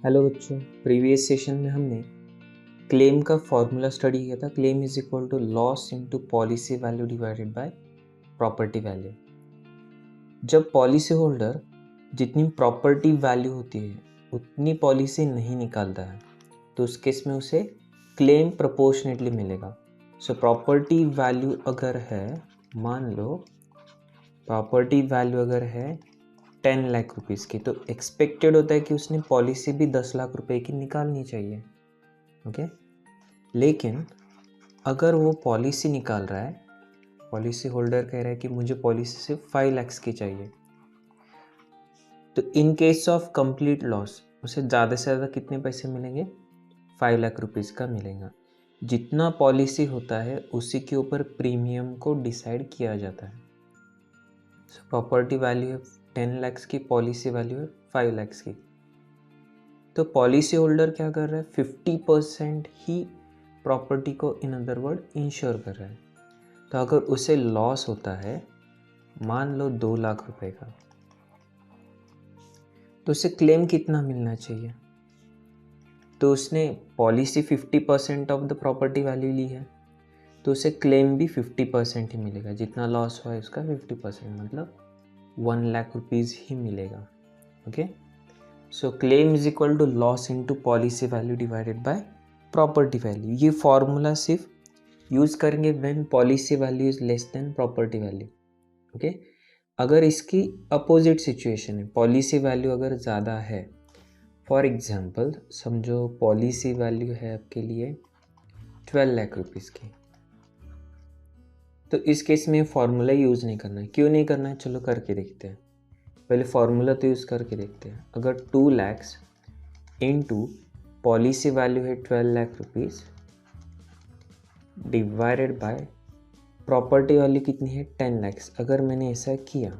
Hello बच्चों, previous session में हमने क्लेम का फॉर्मूला स्टडी किया था। Claim is equal to loss into policy value divided by property value. जब पॉलिसी होल्डर जितनी प्रॉपर्टी वैल्यू होती है उतनी पॉलिसी नहीं निकालता है तो उस केस में उसे क्लेम प्रोपोर्शनेटली मिलेगा। सो प्रॉपर्टी वैल्यू अगर है, मान लो प्रॉपर्टी वैल्यू अगर है 10 लाख रुपीज़ की, तो एक्सपेक्टेड होता है कि उसने पॉलिसी भी 10 लाख रुपए की निकालनी चाहिए। ओके, लेकिन अगर वो पॉलिसी निकाल रहा है, पॉलिसी होल्डर कह रहा है कि मुझे पॉलिसी सिर्फ 5 लाख की चाहिए, तो in case of complete loss उसे ज़्यादा से ज़्यादा कितने पैसे मिलेंगे? 5 लाख रुपीज़ का मिलेगा। जितना पॉलिसी होता है उसी के ऊपर प्रीमियम को डिसाइड किया जाता है। सो प्रॉपर्टी वैल्यू है 10 लाख की, पॉलिसी वैल्यू है 5 लाख की। तो पॉलिसी होल्डर क्या कर रहा है? 50% ही प्रॉपर्टी को इन अदर वर्ड इंश्योर कर रहा है। तो अगर उसे लॉस होता है, मान लो 2 लाख रुपए का, तो उसे क्लेम कितना मिलना चाहिए? तो उसने policy 50% of the property value ली है, तो उसे क्लेम भी 50% ही मिलेगा। जितना लॉस हुआ है उसका 50%, मतलब 1 लाख रुपीज़ ही मिलेगा। Okay, so claim is equal to loss into policy value divided by property value. ये फॉर्मूला सिर्फ यूज़ करेंगे when policy value is less than property value. Okay, अगर इसकी अपोजिट सिचुएशन है, पॉलिसी वैल्यू अगर ज़्यादा है, फॉर एग्जांपल समझो पॉलिसी वैल्यू है आपके लिए 12 लाख रुपीज़ की, तो इस केस में फॉर्मूला यूज़ नहीं करना है। क्यों नहीं करना है? चलो करके देखते हैं। पहले फॉर्मूला तो यूज़ करके देखते हैं। अगर 2 लैक्स इंटू पॉलिसी वैल्यू है 12 lakh rupees divided by property value कितनी है? 10 लैक्स। अगर मैंने ऐसा किया,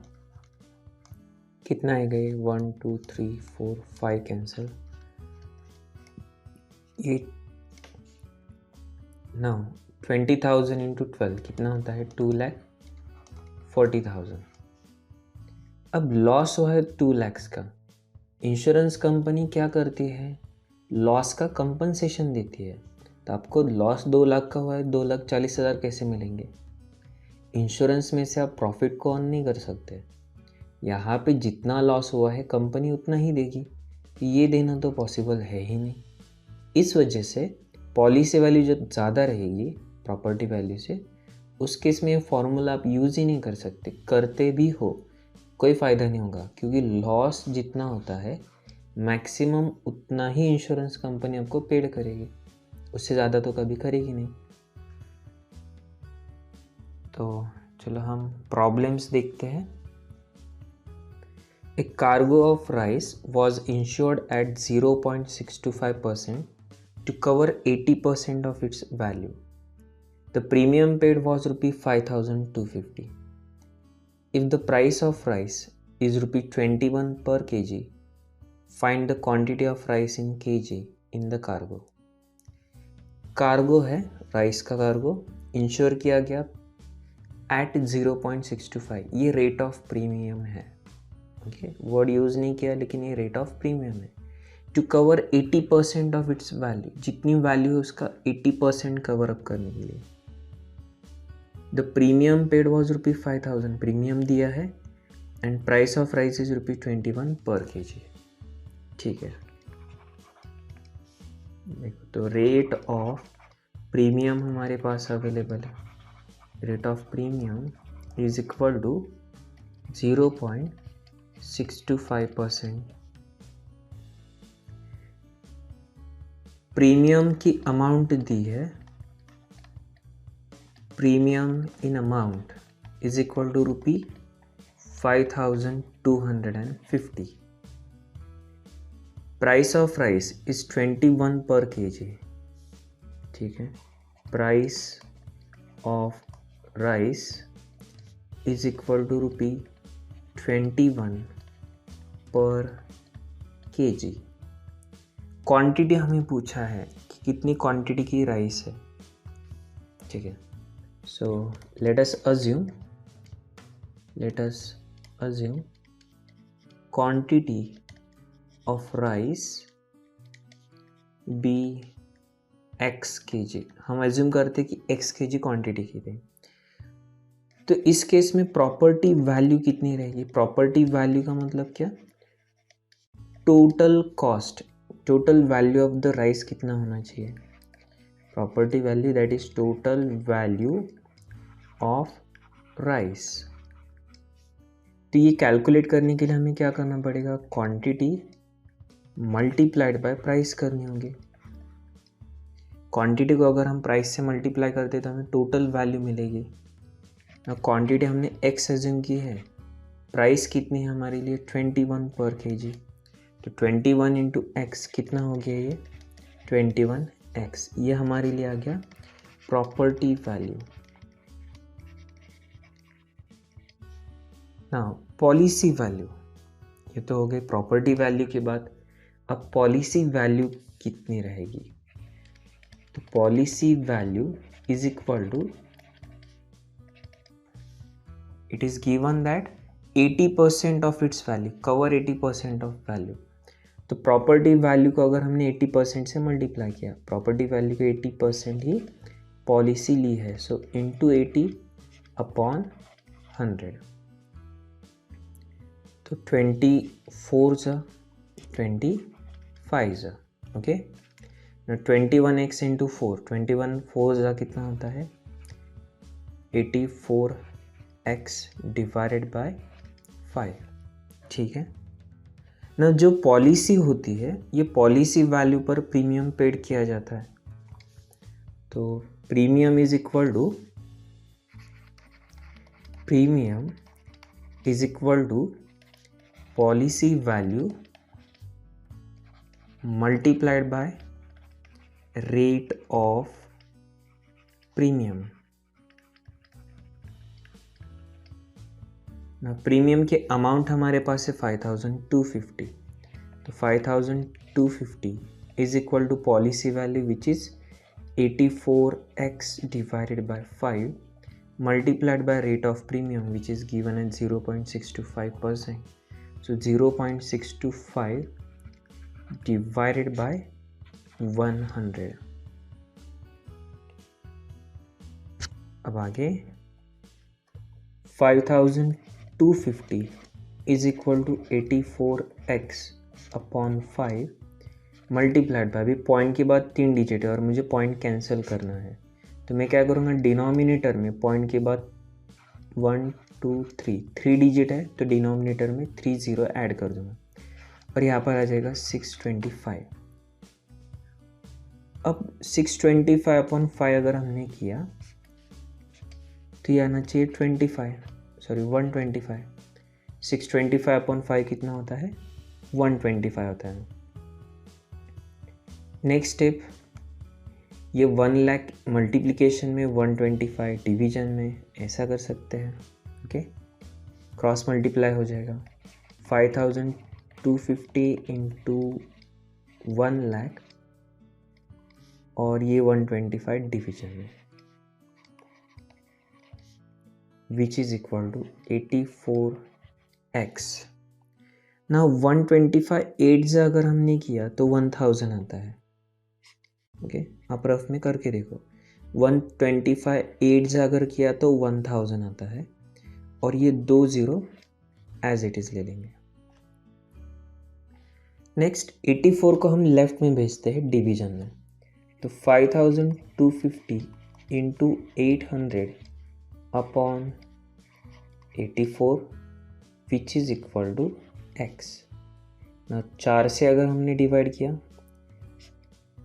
कितना आएगा ये? 1 2 3 4 5 कैंसिल, ये ना 20,000 इंटू 12 कितना होता है? 2,40,000। अब लॉस हुआ है 2 लैक्स का। इंश्योरेंस कंपनी क्या करती है? लॉस का कंपनसेशन देती है। तो आपको लॉस 2 लाख का हुआ है, 2,40,000 कैसे मिलेंगे? इंश्योरेंस में से आप प्रॉफिट को अर्न नहीं कर सकते। यहाँ पे जितना लॉस हुआ है कंपनी उतना ही देगी, ये देना तो पॉसिबल है ही नहीं। इस वजह से पॉलिसी वैल्यू जब ज़्यादा रहेगी प्रॉपर्टी वैल्यू से, उस केस में ये फॉर्मूला आप यूज़ ही नहीं कर सकते। करते भी हो कोई फ़ायदा नहीं होगा, क्योंकि लॉस जितना होता है मैक्सिमम उतना ही इंश्योरेंस कंपनी आपको पेड करेगी, उससे ज़्यादा तो कभी करेगी नहीं। तो चलो हम प्रॉब्लम्स देखते हैं। A cargo of rice was insured at 0.625% to cover 80% of its value. The premium paid was rupee 5,250. If the price of rice is rupee 21 per kg, find the quantity of rice in kg in the cargo. Cargo है, rice का cargo insure किया गया at 0.625। ये rate of premium है। Okay, word use नहीं किया, लेकिन ये रेट ऑफ प्रीमियम है। To cover 80% of its value, जितनी वैल्यू है उसका 80% कवर अप करने के लिए। The premium paid was rupee 5,000, premium दिया है, and price of rice is rupee 21 per kg। ठीक है, देखो तो रेट ऑफ प्रीमियम हमारे पास अवेलेबल है। Rate of premium is equal to 0.625%। Premium की अमाउंट दी है, premium in amount is equal to rupee 5,250। Price of rice is 21 per kg। ठीक है, price of rice is equal to rupee 21 per kg। Quantity हमें पूछा है कि कितनी क्वांटिटी की राइस है। ठीक है, so let us assume quantity of rice be x K G, हम एज्यूम करते कि एक्स के जी क्वान्टिटी की थी। तो इस केस में प्रॉपर्टी वैल्यू कितनी रहेगी? प्रॉपर्टी वैल्यू का मतलब क्या? Total cost, total value of the rice कितना होना चाहिए? Property value that is total value of rice. तो ये कैलकुलेट करने के लिए हमें क्या करना पड़ेगा? क्वांटिटी मल्टीप्लाइड बाय प्राइस करनी होगी। क्वांटिटी को अगर हम प्राइस से मल्टीप्लाई करते तो हमें टोटल वैल्यू मिलेगी। क्वांटिटी हमने एक्स एज्यूम की है, प्राइस कितनी है हमारे लिए? 21 पर केजी। तो 21 इंटू एक्स कितना हो गया? ये 21x, ये हमारे लिए आ गया प्रॉपर्टी वैल्यू। ना पॉलिसी वैल्यू, ये तो हो गई प्रॉपर्टी वैल्यू के बाद। अब पॉलिसी वैल्यू कितनी रहेगी? तो policy value is equal to, it is given that 80% of its value, cover 80% of value. तो प्रॉपर्टी वैल्यू को अगर हमने 80% से मल्टीप्लाई किया, प्रॉपर्टी वैल्यू को 80% ही पॉलिसी ली है, सो इंटू 80 अपॉन 100। तो 24 जा 25 जा, ओके। 21x इंटू 4, 21 4 जा कितना होता है? 84x डिवाइडेड बाय 5, ठीक है ना। जो पॉलिसी होती है, ये पॉलिसी वैल्यू पर प्रीमियम पेड किया जाता है। तो premium is equal to, premium is equal to policy value multiplied by rate of premium. ना प्रीमियम के अमाउंट हमारे पास है 5250, तो 5250 is equal to policy value which is 84x divided by 5 multiplied by rate of premium which is given at 0.625%. So 0.625 divided by 100. अब आगे 5250 is equal to 84x upon 5 multiplied by, अभी point के बाद 3 digit है और मुझे point cancel करना है, तो मैं क्या करूँगा? डिनोमिनेटर में पॉइंट के बाद 1 2 3 डिजिट है, तो डिनोमिनेटर में 3 0 ऐड कर दूँगा और यहाँ पर आ जाएगा 625। अब 625 अपॉन 5 अगर हमने किया तो ये आना चाहिए 125। 625 अपॉन 5 कितना होता है? 125 होता है। नेक्स्ट स्टेप, ये 1 लाख मल्टीप्लिकेशन में, 125 डिवीजन में, ऐसा कर सकते हैं, ओके। क्रॉस मल्टीप्लाई हो जाएगा 5250 इंटू 1 लाख और ये 125 डिवीजन में, विच इज इक्वल टू 84x। ना 125 8 से अगर हमने किया तो 1000 आता है, ओके। आप रफ में करके देखो, 125 8 से अगर किया तो 1000 आता है और ये 2 0 एज इट इज ले लेंगे। नेक्स्ट 84 को हम लेफ्ट में भेजते हैं डिवीजन में, तो 5250 into 800 upon 84 which is equal to x। ना 4 से अगर हमने डिवाइड किया,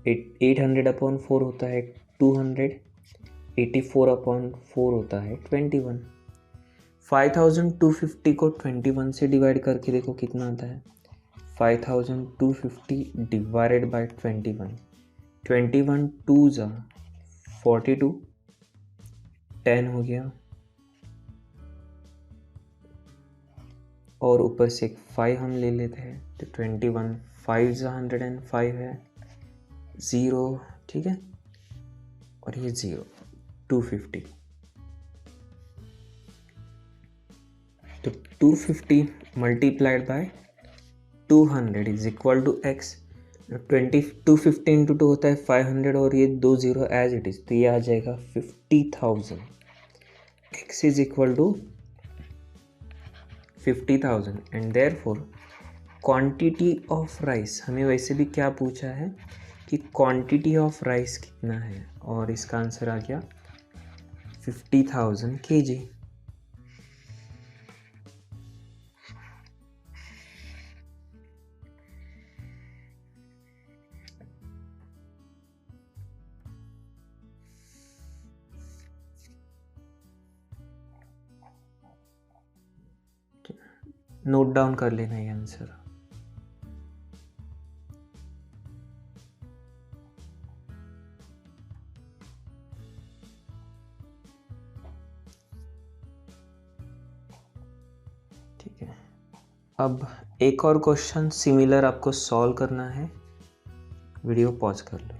800 अपॉन 4 होता है 200, 84 अपॉन 4 होता है 21। 5250 को 21 से डिवाइड करके देखो कितना आता है? 5250 डिवाइडेड बाय 21 2 जा 42, 10 हो गया और ऊपर से 5 हम ले लेते हैं, तो 21 5 जा 105 है, 0, ठीक है, और ये 0 250। तो 250 multiplied by 200 is equal to x। 250 into 2 होता है 500 और ये 2 0 एज इट इज़, तो ये आ जाएगा 50,000। x is equal to 50,000 and therefore quantity of rice, हमें वैसे भी क्या पूछा है कि क्वांटिटी ऑफ राइस कितना है, और इसका आंसर आ गया 50,000 kg। नोट डाउन कर लेना ये आंसर। ठीक है, अब एक और क्वेश्चन सिमिलर आपको सॉल्व करना है, वीडियो पॉज कर लो।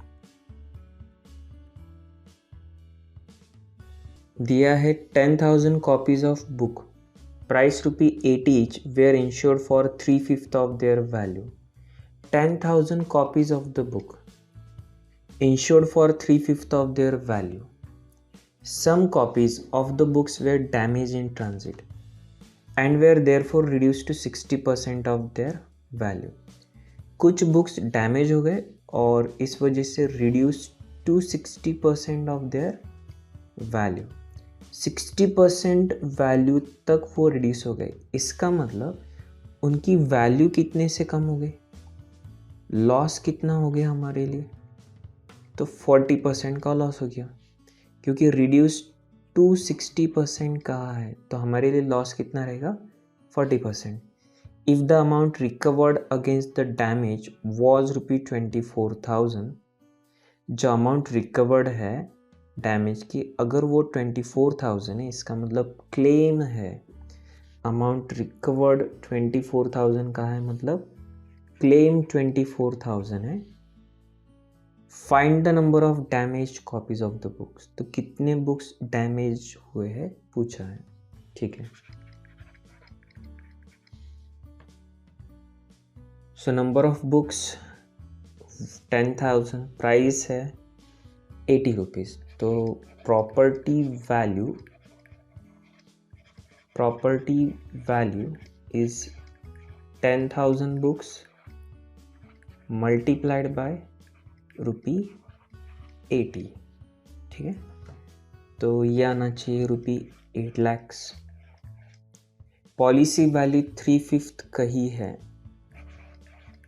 दिया है 10,000 copies of book, price ₹80 each, were insured for 3/5 of their value. 10,000 copies of the book insured for 3/5 of their value. Some copies of the books were damaged in transit and were therefore reduced to 60% of their value. कुछ books damage हो गए और इस वजह से reduce to 60% of their value. 60% वैल्यू तक वो रिड्यूस हो गए, इसका मतलब उनकी वैल्यू कितने से कम हो गई, लॉस कितना हो गया हमारे लिए, तो 40% का लॉस हो गया, क्योंकि रिड्यूस टू 60% कहा है तो हमारे लिए लॉस कितना रहेगा 40%। If the amount recovered against the damage was ₹24,000, जो अमाउंट रिकवर्ड है डैमेज की, अगर वो 24,000 है, इसका मतलब क्लेम है, अमाउंट रिकवर्ड 24,000 का है, मतलब क्लेम 24,000 है। Find the number of damage copies of the books, तो कितने बुक्स डैमेज हुए हैं पूछा है। ठीक है, so number of books 10,000, price है ₹80, तो property value is 10,000 books multiplied by ₹80। ठीक है, तो ये आना चाहिए ₹8 लाख। पॉलिसी वैल्यू 3/5 कही है,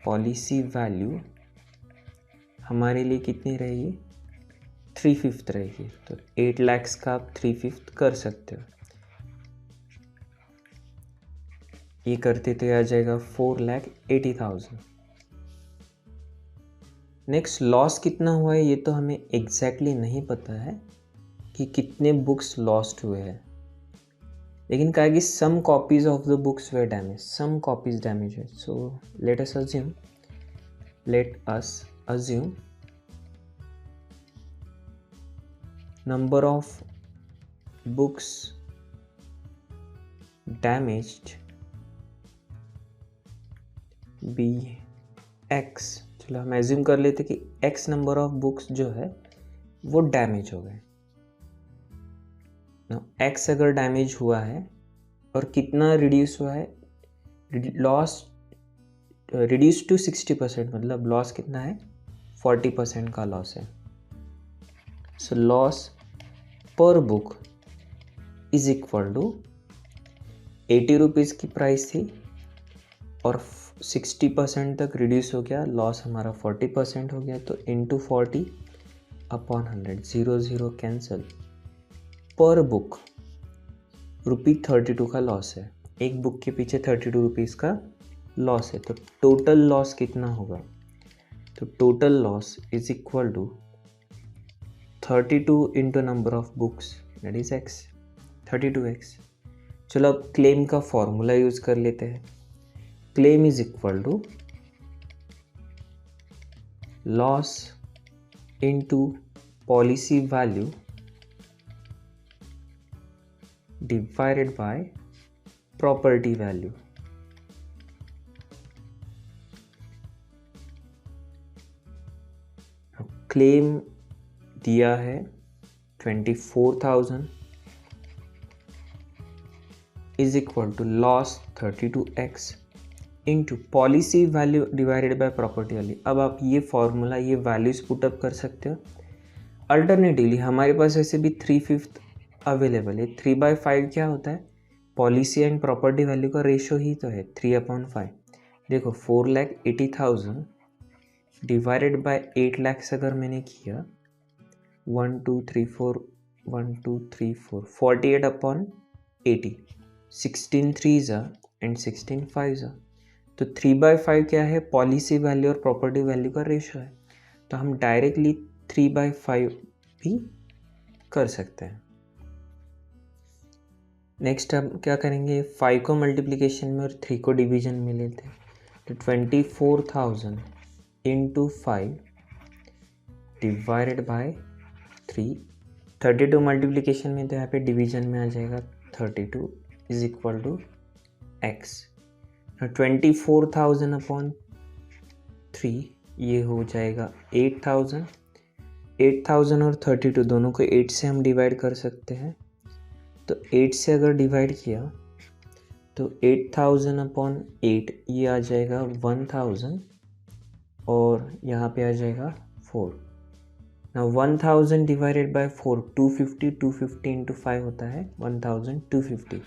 पॉलिसी वैल्यू हमारे लिए कितनी रहेगी 3/5 रहेगी, तो 8 लाख का आप 3/5 कर सकते हो। ये करते तो आ जाएगा 4,80,000। नेक्स्ट लॉस कितना हुआ है, ये तो हमें एग्जैक्टली नहीं पता है कि कितने बुक्स लॉस्ट हुए हैं, लेकिन कहा कि some copies of the books were damaged, some copies damaged है। So let us assume number of books damaged be x। चलो हम एज्यूम कर लेते कि x नंबर ऑफ बुक्स जो है वो डैमेज हो गए। x अगर डैमेज हुआ है और कितना रिड्यूस हुआ है, लॉस रिड्यूस टू 60%, मतलब लॉस कितना है 40% का लॉस है। सो लॉस पर बुक इज इक्वल टू ₹80 की प्राइस थी और 60% तक रिड्यूस हो गया, लॉस हमारा 40% हो गया, तो इंटू 40 अपॉन 100, 0 0 कैंसिल, पर बुक ₹32 का लॉस है, एक बुक के पीछे ₹32 का लॉस है, तो टोटल लॉस कितना होगा, तो total loss is equal to 32 into number of books that is x, 32x। चलो अब क्लेम का फॉर्मूला यूज कर लेते हैं। Claim is equal to loss into policy value divided by property value. Claim दिया है 24,000 is equal to loss 32x into policy value divided by property value. अब आप ये फॉर्मूला, ये वैल्यूज पुटअप कर सकते हो। अल्टरनेटिवली हमारे पास ऐसे भी 3/5 अवेलेबल है। 3/5 क्या होता है? पॉलिसी एंड प्रॉपर्टी वैल्यू का रेशो ही तो है, 3/5। देखो 4,80,000 डिवाइडेड बाय 8 लाख अगर मैंने किया, 1 2 3 4 1 2 3 4 48/80, 16 3s एंड 16 5s। तो 3/5 क्या है? पॉलिसी वैल्यू और प्रॉपर्टी वैल्यू का रेशो है। तो हम डायरेक्टली 3/5 भी कर सकते हैं। नेक्स्ट हम क्या करेंगे? 5 को मल्टीप्लिकेशन में और 3 को डिवीजन में लेते हैं। तो 24,000 इंटू 5 डिवाइडेड बाय 3, 32 मल्टीप्लिकेशन में, तो यहाँ पे डिवीजन में आ जाएगा 32 इज इक्वल टू x। 24,000/3 ये हो जाएगा 8,000। 8,000 और 32 दोनों को 8 से हम डिवाइड कर सकते हैं। तो 8 से अगर डिवाइड किया तो 8,000/8 ये आ जाएगा 1,000 और यहाँ पे आ जाएगा 4। ना 1,000 डिवाइडेड बाय 4 250, 250 इंटू 5 होता है 1,250।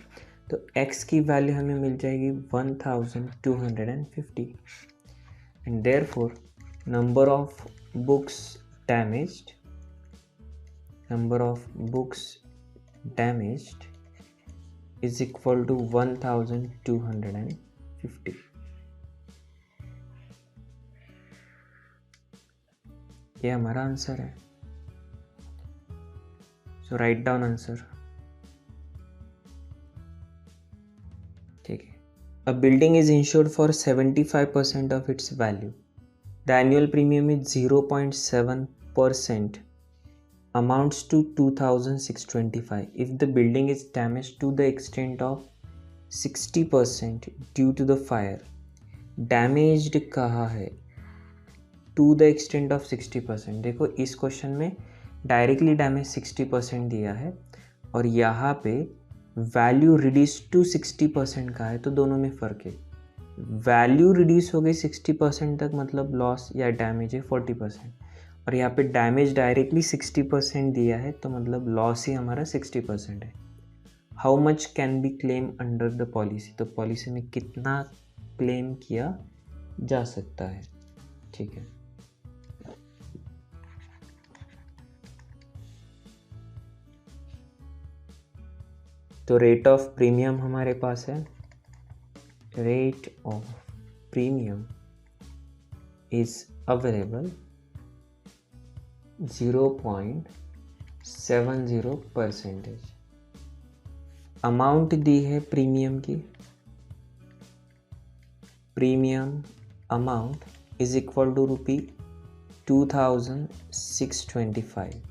तो x की वैल्यू हमें मिल जाएगी 1,250 and therefore number of books damaged is equal to 1,250। ये हमारा आंसर है। So write down answer. ठीक है। A building is insured for 75% of its value. The annual premium is 0.7% amounts to 2,625 if the building is damaged to the extent of 60% due to the fire। damaged कहा है to the extent of 60%। देखो इस question में directly damage 60% दिया है और यहाँ पे वैल्यू रिड्यूस टू 60% का है, तो दोनों में फ़र्क है। वैल्यू रिड्यूस हो गई 60% तक, मतलब लॉस या डैमेज है 40%, और यहाँ पे डैमेज डायरेक्टली 60% दिया है, तो मतलब लॉस ही हमारा 60% है। How much can be claim under the policy? तो पॉलिसी में कितना क्लेम किया जा सकता है। ठीक है। तो रेट ऑफ प्रीमियम हमारे पास है। Rate of premium is available 0.70%। Amount दी है प्रीमियम की। Premium amount is equal to ₹2,625।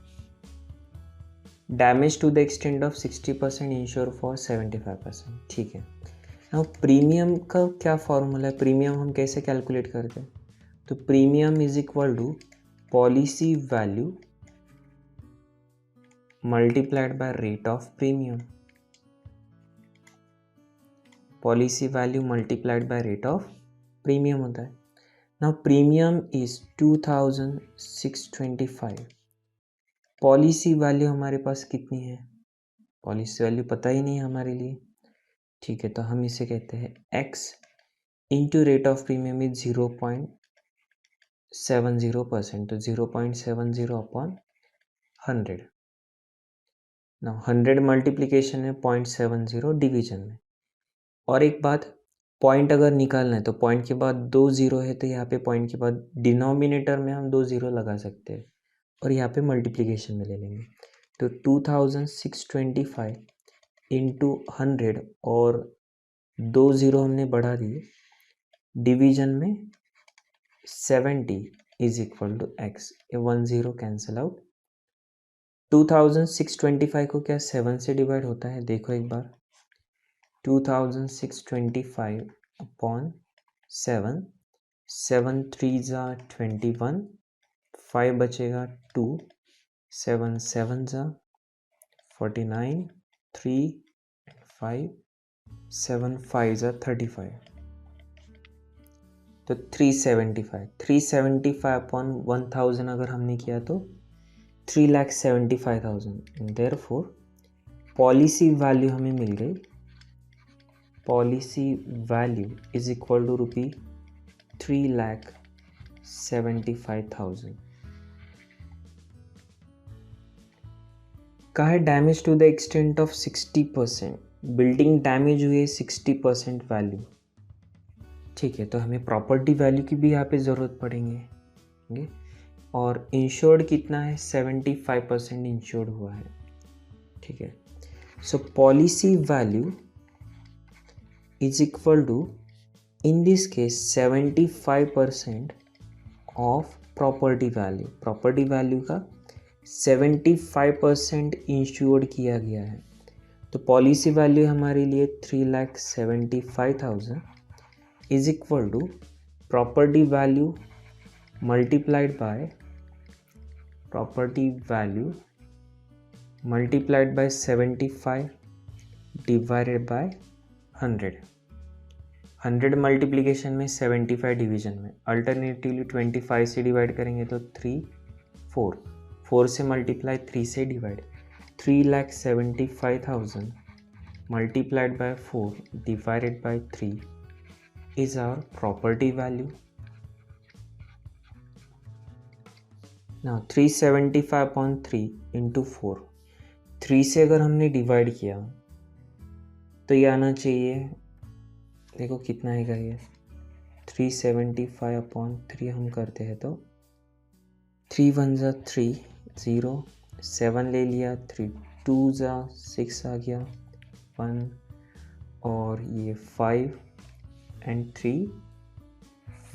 Damage to the extent of 60%, insure for 75%। ठीक है। अब प्रीमियम का क्या फॉर्मूला है? प्रीमियम हम कैसे कैलकुलेट करते हैं? तो premium is equal to policy value multiplied by rate of premium. Policy value multiplied by rate of premium होता है। Now premium is 2,625। Policy value हमारे पास कितनी है? पॉलिसी वैल्यू पता ही नहीं है हमारे लिए। ठीक है, तो हम इसे कहते हैं x into rate of premium is 0.70%। तो 0.70/100। ना 100 मल्टीप्लीकेशन में 0.70 डिवीजन में। और एक बात, पॉइंट अगर निकालना है तो पॉइंट के बाद 2 ज़ीरो है, तो यहाँ पे पॉइंट के बाद डिनोमिनेटर में हम 2 ज़ीरो लगा सकते हैं और यहाँ पे मल्टीप्लिकेशन में ले लेंगे। तो 2,625 इंटू 100 और 2 ज़ीरो हमने बढ़ा दिए, डिवीजन में 70 is equal to x। 1 0 cancel out. 2,625 को क्या 7 से डिवाइड होता है? देखो एक बार, 2,625/7, 7 3s are 21, 5 बचेगा 2, 7 7 जा 49, 3 5, 7 5 जा 35, तो 375 अपॉन 1000 अगर हमने किया तो 3,75,000। देयरफॉर पॉलिसी वैल्यू हमें मिल गई, policy value is equal to ₹3,75,000। का है damage to the extent of 60%, building damage हुई है 60% वैल्यू। ठीक है, तो हमें प्रॉपर्टी वैल्यू की भी यहाँ पे ज़रूरत पड़ेंगे। और इंश्योर्ड कितना है, 75% इंश्योर्ड हुआ है। ठीक है, so policy value is equal to, in this case 75% of property value. Property value का 75% इंश्योर्ड किया गया है, तो पॉलिसी वैल्यू हमारे लिए 3,75,000 is equal to property value multiplied by 75 divided by 100। 100 multiplication में, 75 डिवीजन में। अल्टरनेटिवली 25 से डिवाइड करेंगे तो 3 4, 4 से मल्टीप्लाई, 3 से divide. 3,75,000 multiplied by 4 divided by 3 is our property value. Now 375 upon 3 into 4, 3 से अगर हमने डिवाइड किया तो ये आना चाहिए, देखो कितना आएगा ये, 375 अपॉन 3 हम करते हैं तो 3 1 जा 3 0, 7 ले लिया, 3 2 जा 6 आ गया 1, और ये 5 एंड 3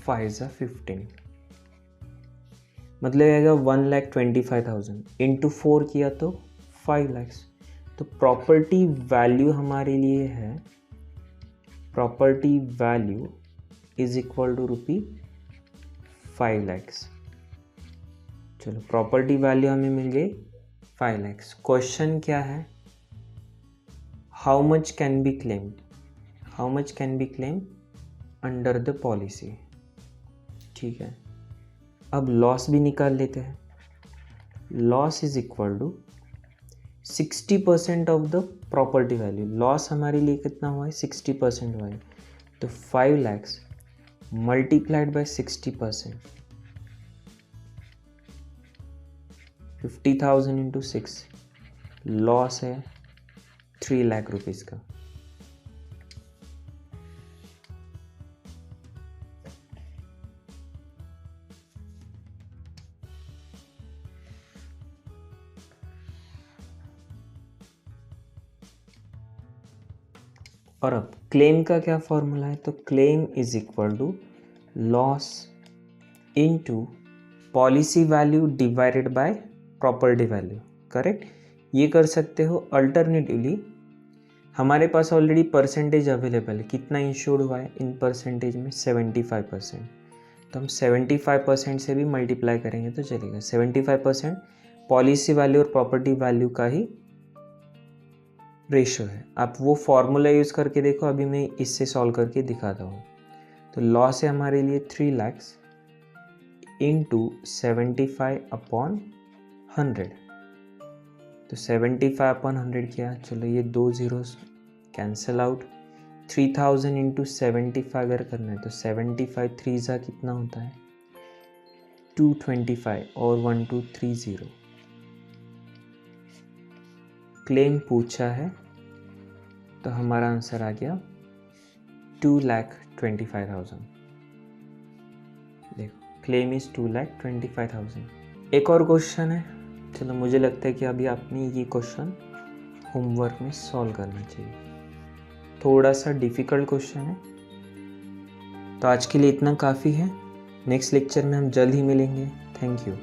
5 जा 15, मतलब आएगा 1,25,000 इंटू 4 किया तो 5 लाख। तो प्रॉपर्टी वैल्यू हमारे लिए है, property value is equal to ₹5 lakh. चलो, प्रॉपर्टी वैल्यू हमें मिल गई 5 लाख। क्वेश्चन क्या है, how much can be claimed, how much can be claim under the policy. ठीक है, अब लॉस भी निकाल लेते हैं। Loss is equal to 60% of the property value. Loss हमारे लिए कितना हुआ है, 60% हुआ है, तो 5 lakh multiplied by 60%, 50,000 into 6, loss है 3 लाख रुपीज़ का। और अब क्लेम का क्या फॉर्मूला है, तो claim is equal to loss into policy value divided by property value. Correct, ये कर सकते हो। अल्टरनेटिवली हमारे पास ऑलरेडी परसेंटेज अवेलेबल है, कितना इंश्योर्ड हुआ है इन परसेंटेज में, 75%, तो हम 75% से भी मल्टीप्लाई करेंगे तो चलेगा। 75% पॉलिसी वैल्यू और प्रॉपर्टी वैल्यू का ही रेशो है। आप वो फॉर्मूला यूज़ करके देखो, अभी मैं इससे सॉल्व करके दिखाता हूँ। तो लॉस है हमारे लिए 3 लाख इंटू 75 अपॉन 100, तो 75 अपॉन 100 किया, चलो ये 2 ज़ीरोस कैंसिल आउट। 3000 इंटू 75 अगर करना है तो 75 3 जा कितना होता है, 225 और 1230। क्लेम पूछा है तो हमारा आंसर आ गया 2,25,000। देखो, क्लेम इज 2,25,000। एक और क्वेश्चन है, चलो मुझे लगता है कि अभी आपने ये क्वेश्चन होमवर्क में सॉल्व करना चाहिए, थोड़ा सा डिफ़िकल्ट क्वेश्चन है। तो आज के लिए इतना काफ़ी है, नेक्स्ट लेक्चर में हम जल्द ही मिलेंगे। Thank you.